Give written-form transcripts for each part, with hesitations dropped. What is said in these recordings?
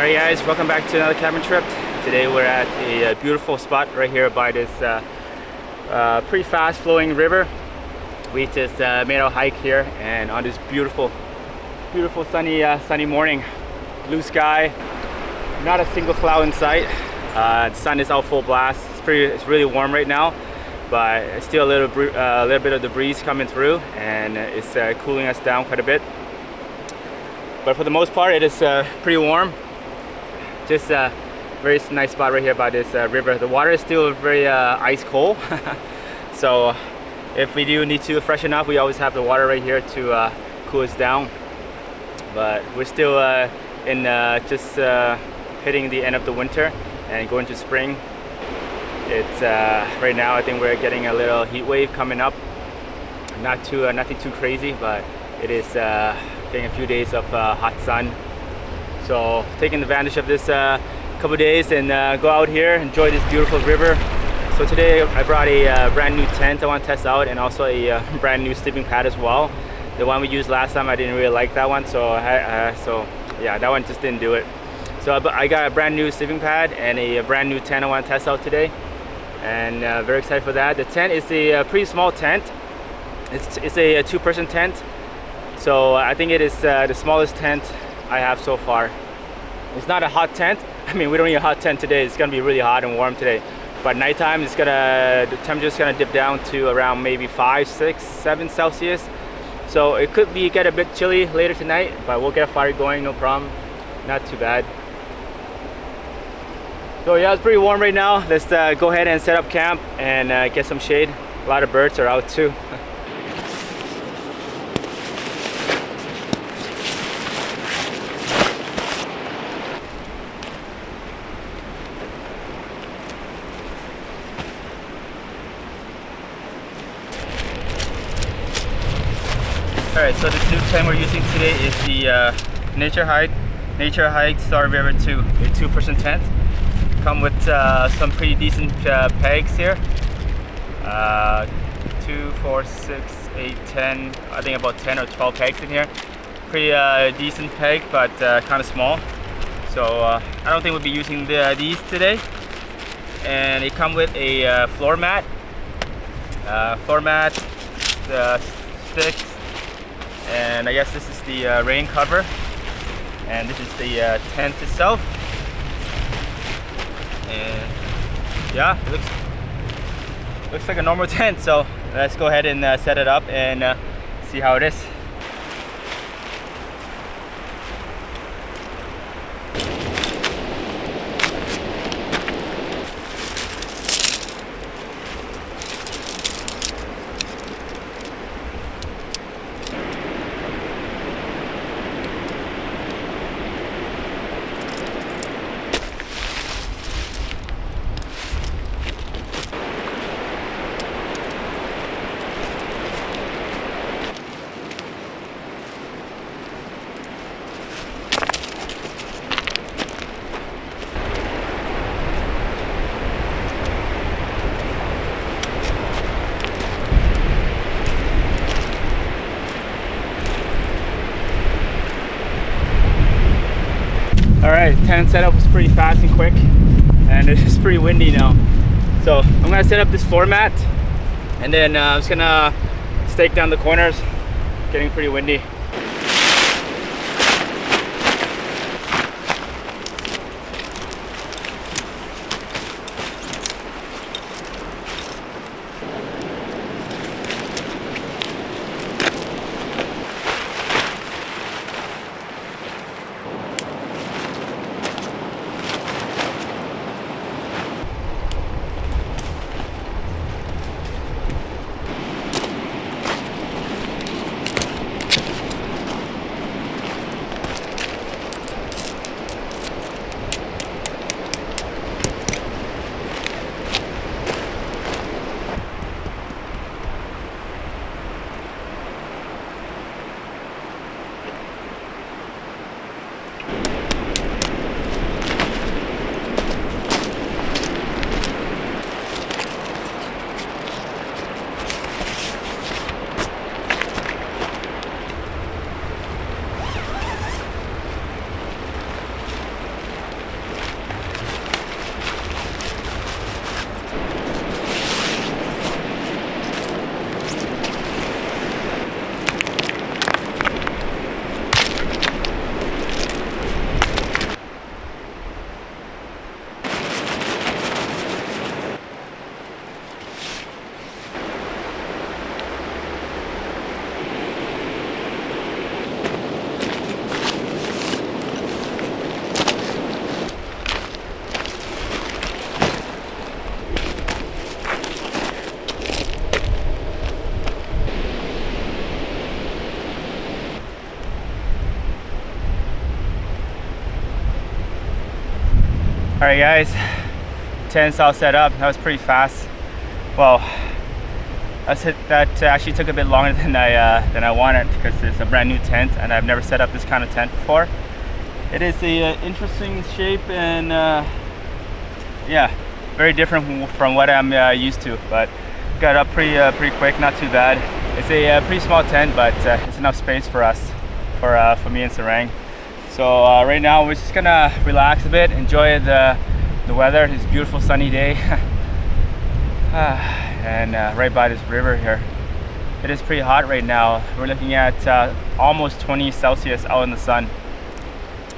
Alright guys, welcome back to another cabin trip. Today we're at a beautiful spot right here by this pretty fast flowing river. We just made our hike here and on this beautiful sunny morning. Blue sky, not a single cloud in sight. The sun is out full blast. It's really warm right now, but it's still a little bit of the breeze coming through and it's cooling us down quite a bit. But for the most part it is pretty warm. Just a very nice spot right here by this river. The water is still very ice cold. So if we do need to freshen up, we always have the water right here to cool us down. But we're still in just hitting the end of the winter and going to spring. It's right now I think we're getting a little heat wave coming up. Nothing too crazy, but it is getting a few days of hot sun. So taking advantage of this couple days and go out here, enjoy this beautiful river. So today I brought a brand new tent I want to test out, and also a brand new sleeping pad as well. The one we used last time, I didn't really like that one, so yeah, that one just didn't do it. So I got a brand new sleeping pad and a brand new tent I want to test out today, and very excited for that. The tent is a pretty small tent. It's a two-person tent, so I think it is the smallest tent I have so far. It's not a hot tent. I mean, we don't need a hot tent today. It's gonna be really hot and warm today. But nighttime, the temperature's gonna dip down to around maybe 5, 6, 7 Celsius. So it could get a bit chilly later tonight, but we'll get a fire going, no problem. Not too bad. So yeah, it's pretty warm right now. Let's go ahead and set up camp and get some shade. A lot of birds are out too. Alright, so this new tent we're using today is the Nature Hike Star River 2, a two-person tent. Come with some pretty decent pegs here. 2, 4, 6, 8, 10, I think about 10 or 12 pegs in here. Pretty decent peg, but kind of small. So I don't think we'll be using these today. And they come with a floor mat, the sticks, and I guess this is the rain cover, and this is the tent itself. And yeah, it looks like a normal tent. So let's go ahead and set it up and see how it is. Alright, tent setup was pretty fast and quick, and it's just pretty windy now. So I'm gonna set up this floor mat, and then I'm just gonna stake down the corners. Getting pretty windy. Alright guys, tent's all set up. That was pretty fast. Well, that actually took a bit longer than I wanted, because it's a brand new tent and I've never set up this kind of tent before. It is a interesting shape and yeah, very different from what I'm used to, but got up pretty quick, not too bad. It's a pretty small tent, but it's enough space for us, for me and Sarang. So right now we're just gonna relax a bit, enjoy the weather. It's a beautiful sunny day. And right by this river here. It is pretty hot right now. We're looking at almost 20 Celsius out in the sun.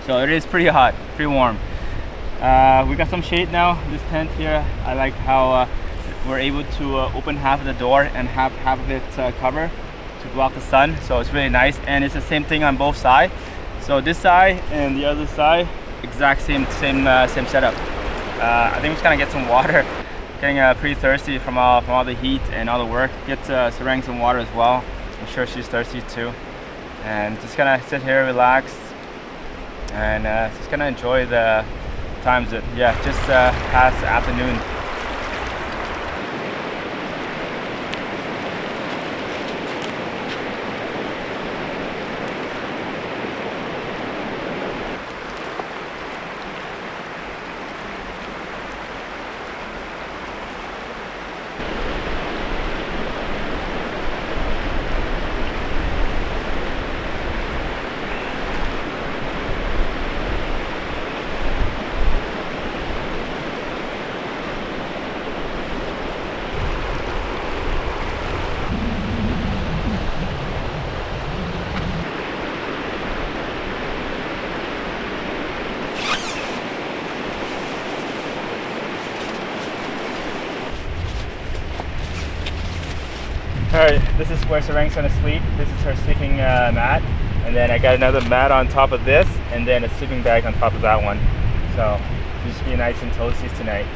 So it is pretty hot, pretty warm. We got some shade now, this tent here. I like how we're able to open half of the door and have half of it covered to block the sun. So it's really nice, and it's the same thing on both sides. So this side and the other side, exact same setup. I think we're just gonna get some water. Getting pretty thirsty from all the heat and all the work. Get Sarang some water as well. I'm sure she's thirsty too. And just gonna sit here, relax, and just gonna enjoy the times that, yeah, just past afternoon. Alright, this is where Sarang's gonna sleep. This is her sleeping mat. And then I got another mat on top of this, and then a sleeping bag on top of that one. So, just be nice and toasty tonight.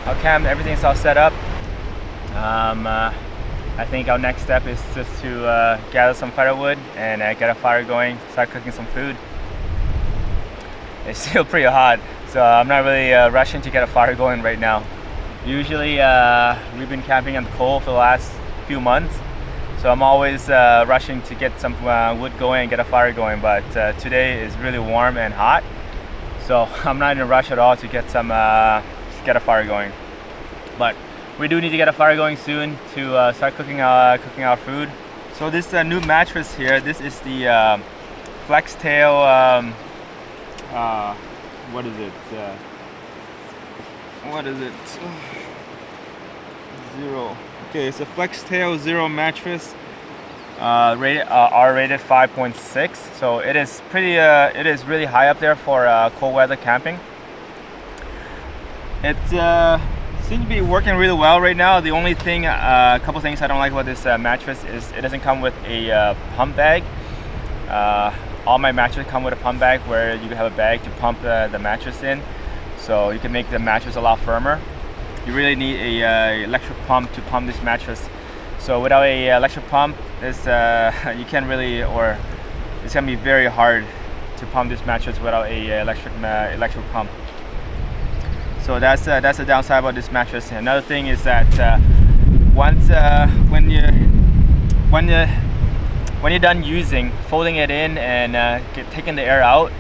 Okay, everything's all set up. I think our next step is just to gather some firewood and get a fire going, start cooking some food. It's still pretty hot, so I'm not really rushing to get a fire going right now. Usually we've been camping in the cold for the last few months, so I'm always rushing to get some wood going and get a fire going, but today is really warm and hot, so I'm not in a rush at all to get a fire going. But we do need to get a fire going soon to start cooking our food. So this new mattress here, this is the Flex Tail, what is it? Zero. Okay, it's a Flex Tail Zero mattress, rated R-rated 5.6. So it is pretty. It is really high up there for cold weather camping. It seems to be working really well right now. The only thing, a couple things I don't like about this mattress is it doesn't come with a pump bag. All my mattresses come with a pump bag where you have a bag to pump the mattress in, so you can make the mattress a lot firmer. You really need a electric pump to pump this mattress. So without a electric pump, you can't really, or it's gonna be very hard to pump this mattress without a electric pump. So that's the downside about this mattress. Another thing is that when you're done using, folding it in and taking the air out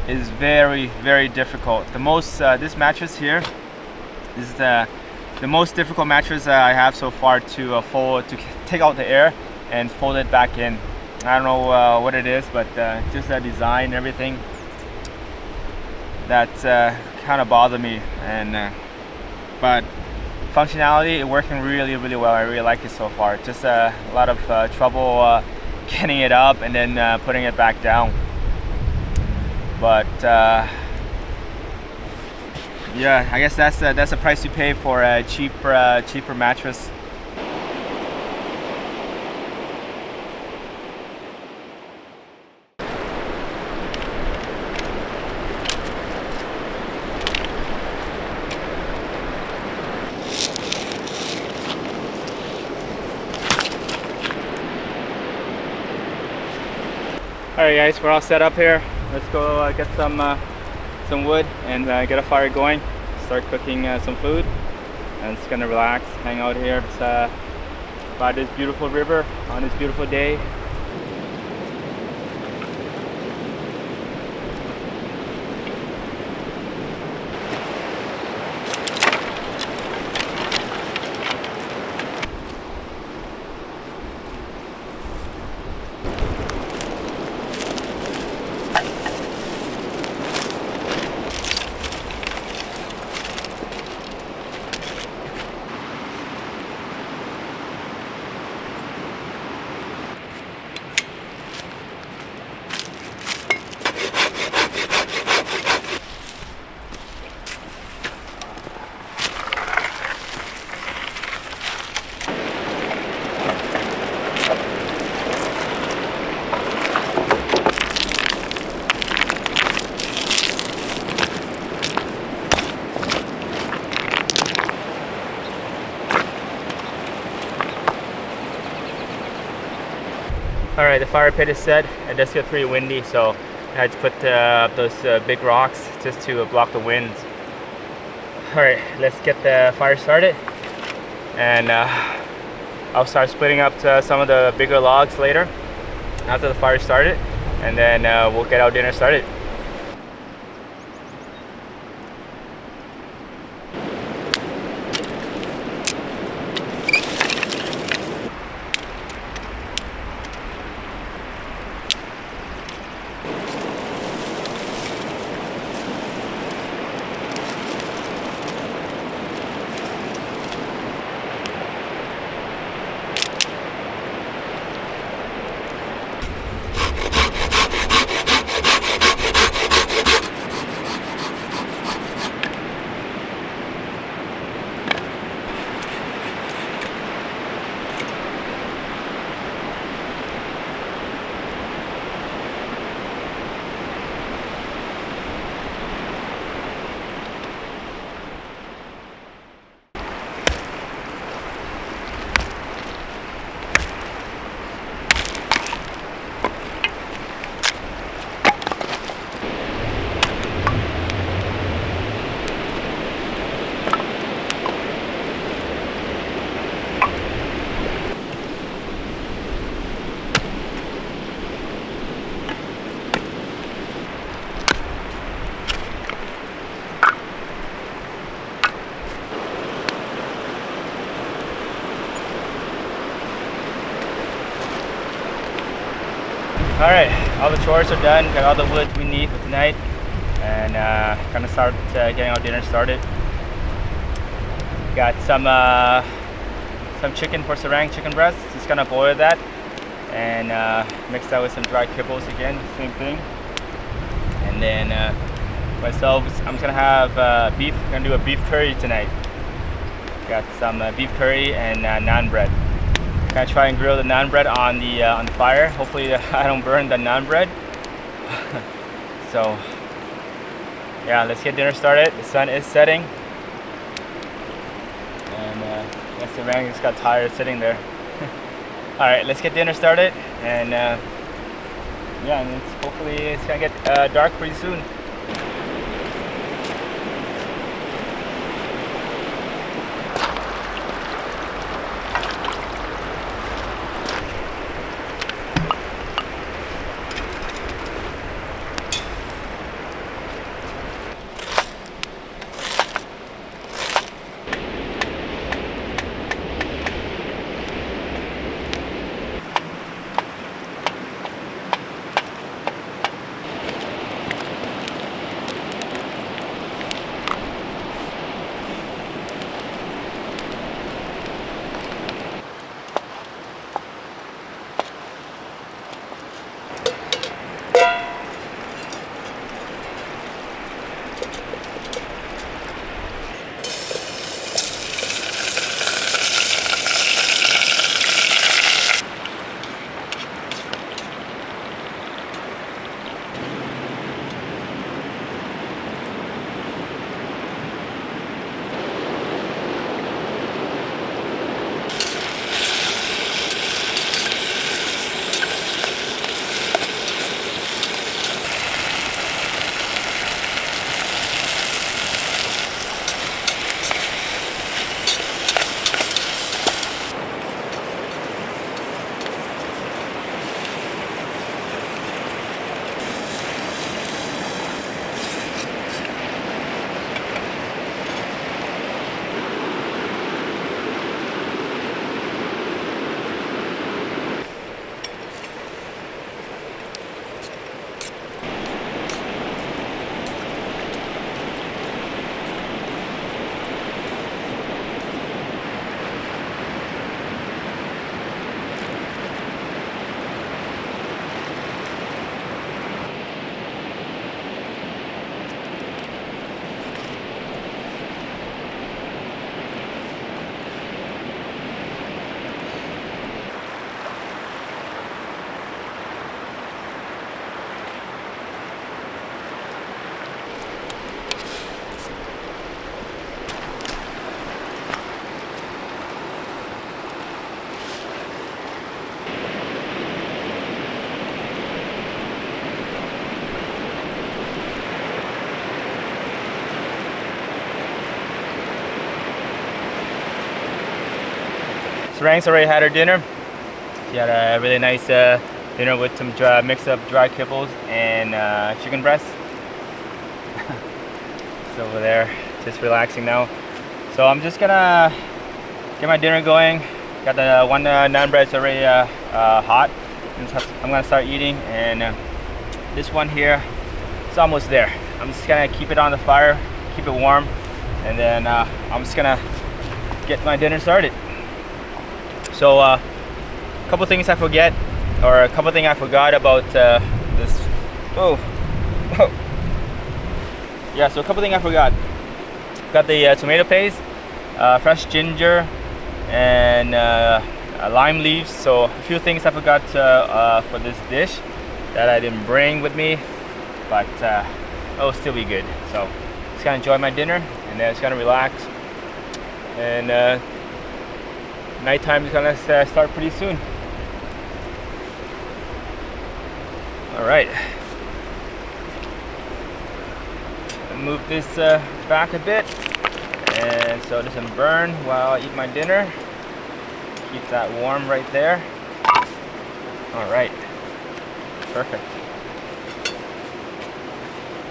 is very difficult. This mattress here is the most difficult mattress I have so far to take out the air and fold it back in. I don't know what it is, but just the design and everything, that kind of bothered me. And but functionality, it working really well. I really like it so far. Just a lot of trouble getting it up and then putting it back down. But yeah, I guess that's the price you pay for a cheaper mattress. Alright guys, we're all set up here. Let's go get some wood and get a fire going. Start cooking some food. And just gonna relax, hang out here by this beautiful river on this beautiful day. Alright, the fire pit is set. It does get pretty windy, so I had to put those big rocks just to block the winds. Alright, let's get the fire started. And I'll start splitting up some of the bigger logs later after the fire started. And then we'll get our dinner started. Alright, all the chores are done, got all the wood we need for tonight, and gonna start getting our dinner started. Got some chicken for Sarang chicken breast, just gonna boil that and mix that with some dry kibbles again, same thing. And then myself, I'm just gonna have beef, I'm gonna do a beef curry tonight. Got some beef curry and naan bread. Gonna try and grill the naan bread on the fire. Hopefully I don't burn the naan bread. So yeah, let's get dinner started. The sun is setting, and yes, the man just got tired sitting there. All right, let's get dinner started, and yeah, and hopefully it's gonna get dark pretty soon. Sarang's already had her dinner. She had a really nice dinner with some mix of dry kibbles and chicken breast. It's over there, just relaxing now. So I'm just gonna get my dinner going. Got the one naan bread's already hot. I'm gonna start eating, and this one here, it's almost there. I'm just gonna keep it on the fire, keep it warm, and then I'm just gonna get my dinner started. So a couple things I forgot about this. Oh. Yeah, so a couple things I forgot. Got the tomato paste, fresh ginger, and lime leaves. So a few things I forgot for this dish that I didn't bring with me, but it'll still be good. So just gonna enjoy my dinner, and then just gonna relax. And nighttime is gonna start pretty soon. All right. Move this back a bit, and so it doesn't burn while I eat my dinner. Keep that warm right there. All right, perfect.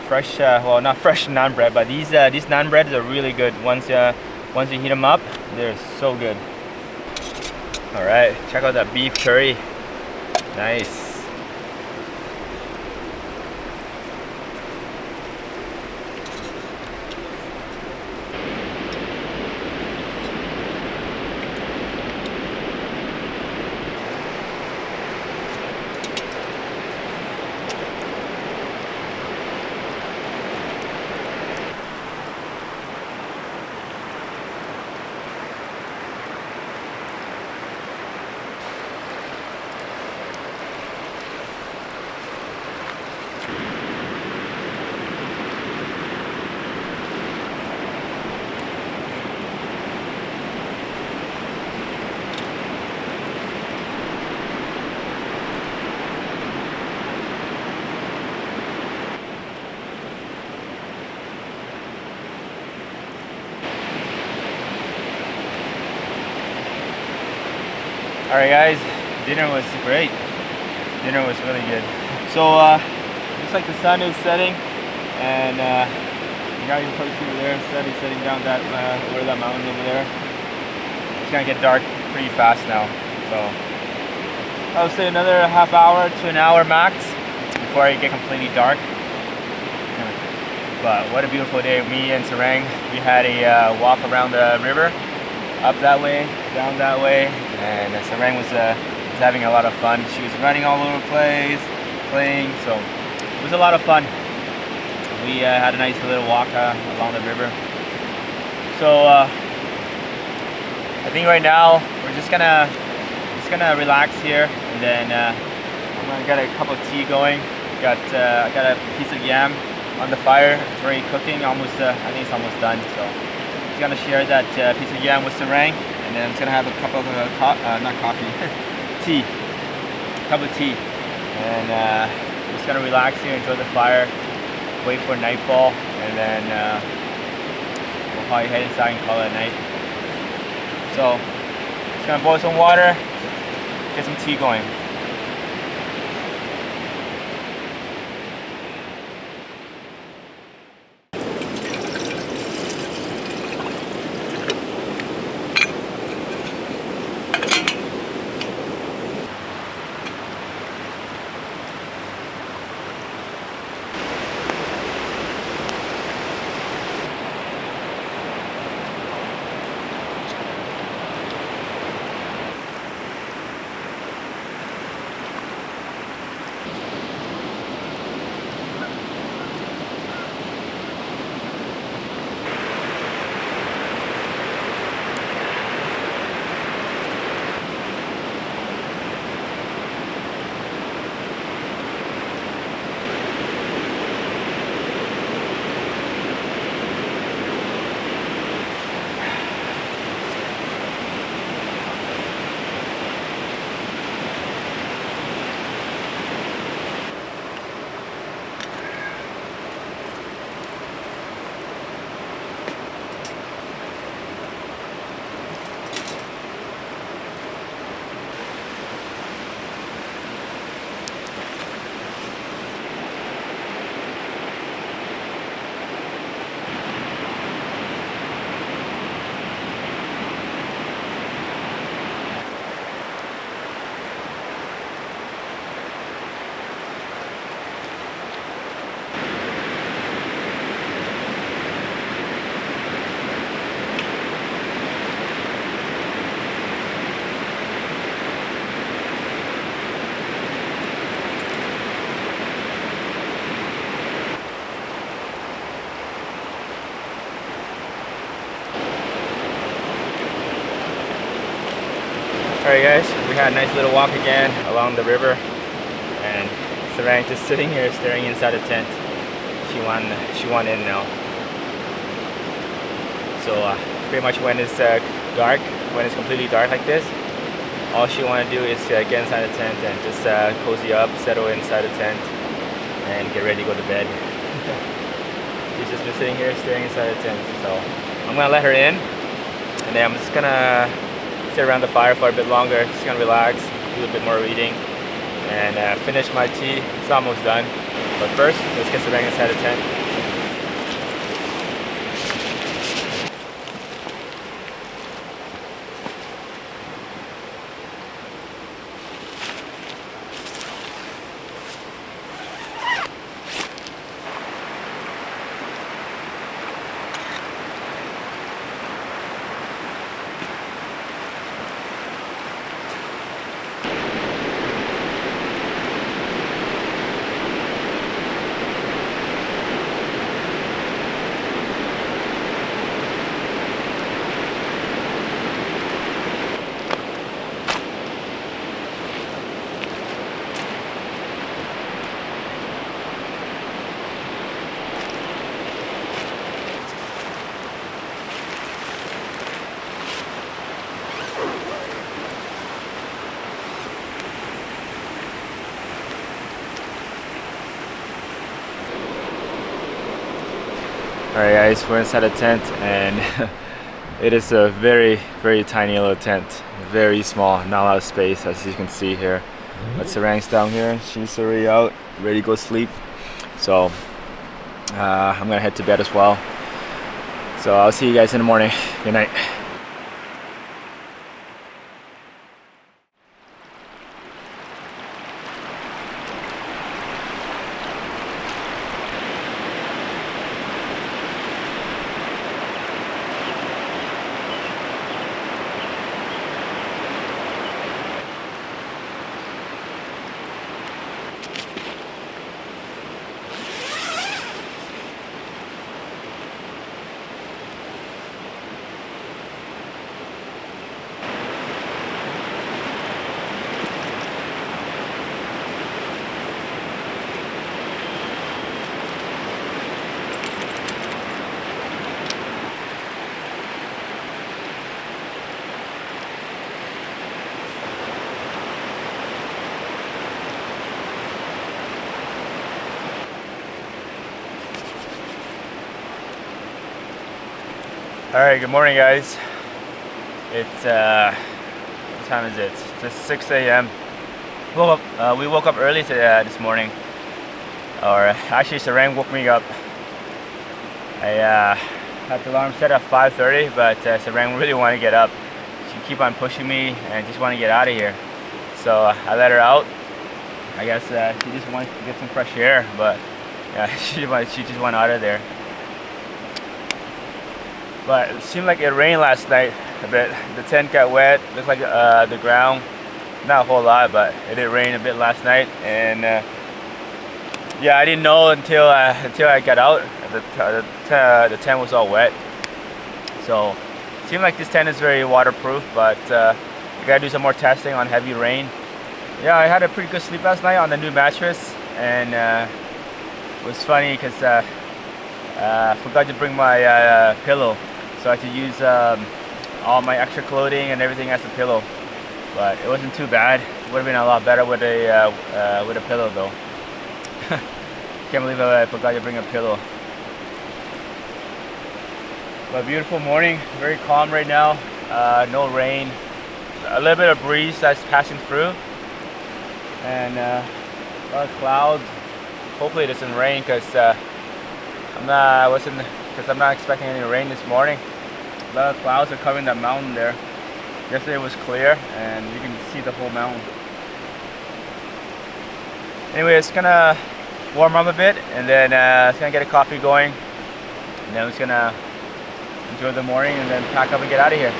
Fresh, well, not fresh naan bread, but these naan breads are really good. Once you heat them up, they're so good. All right, check out that beef curry. Nice. Alright guys, dinner was great. Dinner was really good. So looks like the sun is setting, and you guys can probably see over there, sun is setting down that over that mountain over there. It's gonna get dark pretty fast now. So I would say another half hour to an hour max before it get completely dark. But what a beautiful day. Me and Sarang, we had a walk around the river, up that way, down that way, and Sarang was having a lot of fun. She was running all over the place, playing, so it was a lot of fun. We had a nice little walk along the river. So I think right now we're just gonna relax here, and then I'm gonna get a cup of tea going. I got a piece of yam on the fire. It's already cooking, almost. I think it's almost done. So I'm just gonna share that piece of yam with Sarang, and then I'm just gonna have a cup of not coffee, tea, cup of tea, and just gonna relax here, enjoy the fire, wait for nightfall, and then we'll probably head inside and call it a night. So just gonna boil some water, get some tea going. Alright guys, we had a nice little walk again along the river, and Sarang just sitting here staring inside the tent. She went in now. So pretty much when it's dark, when it's completely dark like this, all she want to do is get inside the tent and just cozy up, settle inside the tent, and get ready to go to bed. She's just been sitting here staring inside the tent. So I'm gonna let her in, and then I'm just gonna sit around the fire for a bit longer, just gonna relax, do a bit more reading, and finish my tea. It's almost done. But first, let's get Sarang inside the tent. Alright guys, we're inside a tent, and it is a very tiny little tent. Very small, not a lot of space as you can see here. But Sarang's down here, she's already out, ready to go sleep. So I'm gonna head to bed as well. So I'll see you guys in the morning. Good night. Alright, good morning guys. It's what time is it? It's just 6 a.m. We woke up early this morning. Or actually Sarang woke me up. I had the alarm set at 5:30, but Sarang really wanted to get up. She keep on pushing me and just want to get out of here. So I let her out. I guess she just wants to get some fresh air, but yeah, she just went out of there. But it seemed like it rained last night a bit. The tent got wet. Looked like the ground, not a whole lot, but it did rain a bit last night. And yeah, I didn't know until I got out. The tent was all wet. So it seemed like this tent is very waterproof, but we gotta do some more testing on heavy rain. Yeah, I had a pretty good sleep last night on the new mattress, and it was funny because I forgot to bring my pillow. So I had to use all my extra clothing and everything as a pillow, but it wasn't too bad. It would have been a lot better with a pillow though. Can't believe I forgot to bring a pillow. But beautiful morning, very calm right now. No rain, a little bit of breeze that's passing through, and a lot of clouds. Hopefully it doesn't rain because I'm not expecting any rain this morning. A lot of clouds are covering that mountain there. Yesterday was clear and you can see the whole mountain. Anyway, it's gonna warm up a bit, and then it's gonna get a coffee going, and then it's gonna enjoy the morning and then pack up and get out of here.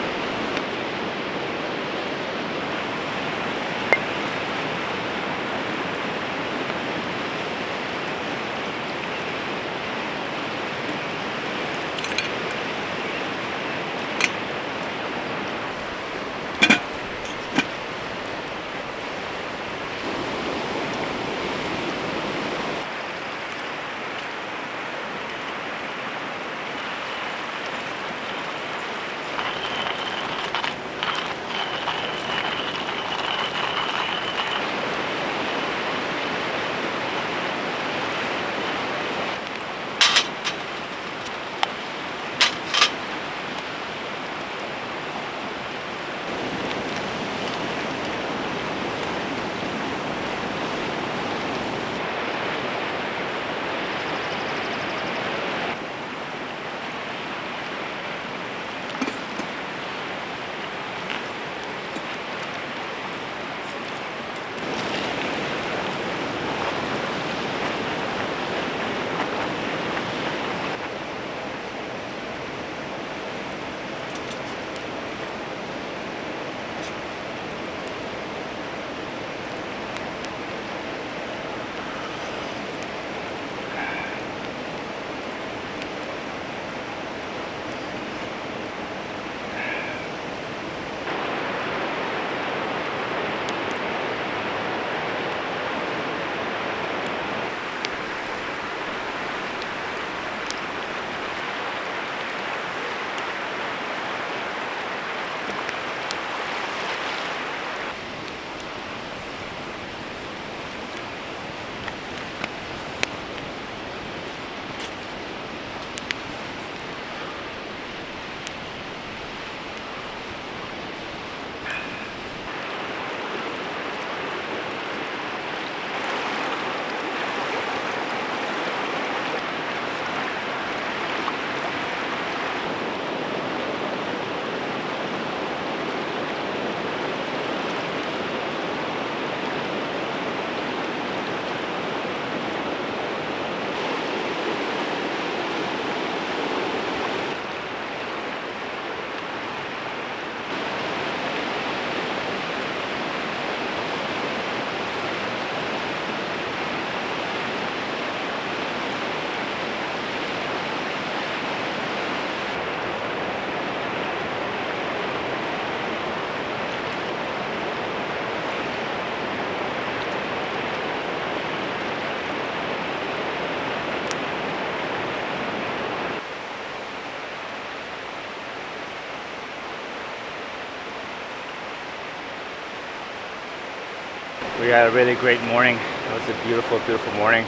We had a really great morning. It was a beautiful, beautiful morning.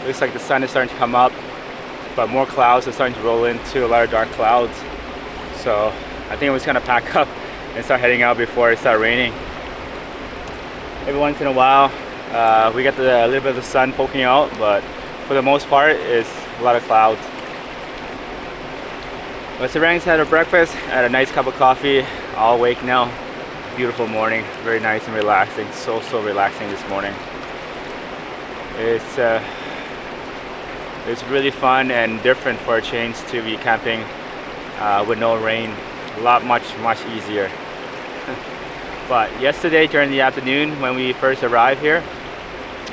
Looks like the sun is starting to come up, but more clouds are starting to roll into, a lot of dark clouds. So I think we're just gonna pack up and start heading out before it starts raining. Every once in a while, we get a little bit of the sun poking out, but for the most part, it's a lot of clouds. But Sarang's had her breakfast, had a nice cup of coffee, all awake now. Beautiful morning, very nice and relaxing. So relaxing this morning. It's really fun and different for a change to be camping with no rain. A lot much easier. But yesterday during the afternoon when we first arrived here,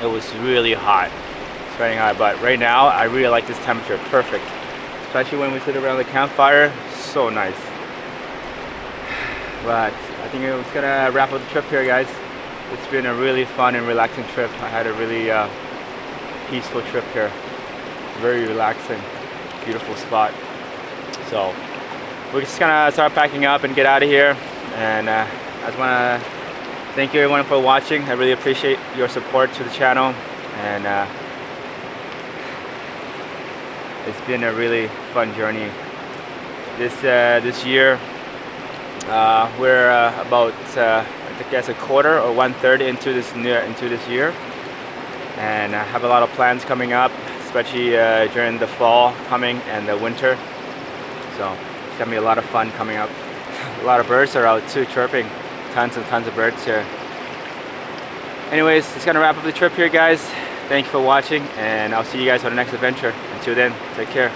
it was really hot. It's running hot, but right now I really like this temperature. Perfect. Especially when we sit around the campfire, so nice. But I think it was gonna wrap up the trip here, guys. It's been a really fun and relaxing trip. I had a really peaceful trip here. Very relaxing, beautiful spot. So we're just gonna start packing up and get out of here. And I just wanna thank you everyone for watching. I really appreciate your support to the channel. And it's been a really fun journey. This year, we're about I guess a quarter or 1/3 into this year, and I have a lot of plans coming up, especially during the fall coming and the winter. So it's gonna be a lot of fun coming up. A lot of birds are out too, chirping. Tons and tons of birds here. Anyways, it's gonna wrap up the trip here, guys. Thank you for watching, and I'll see you guys on the next adventure. Until then, take care.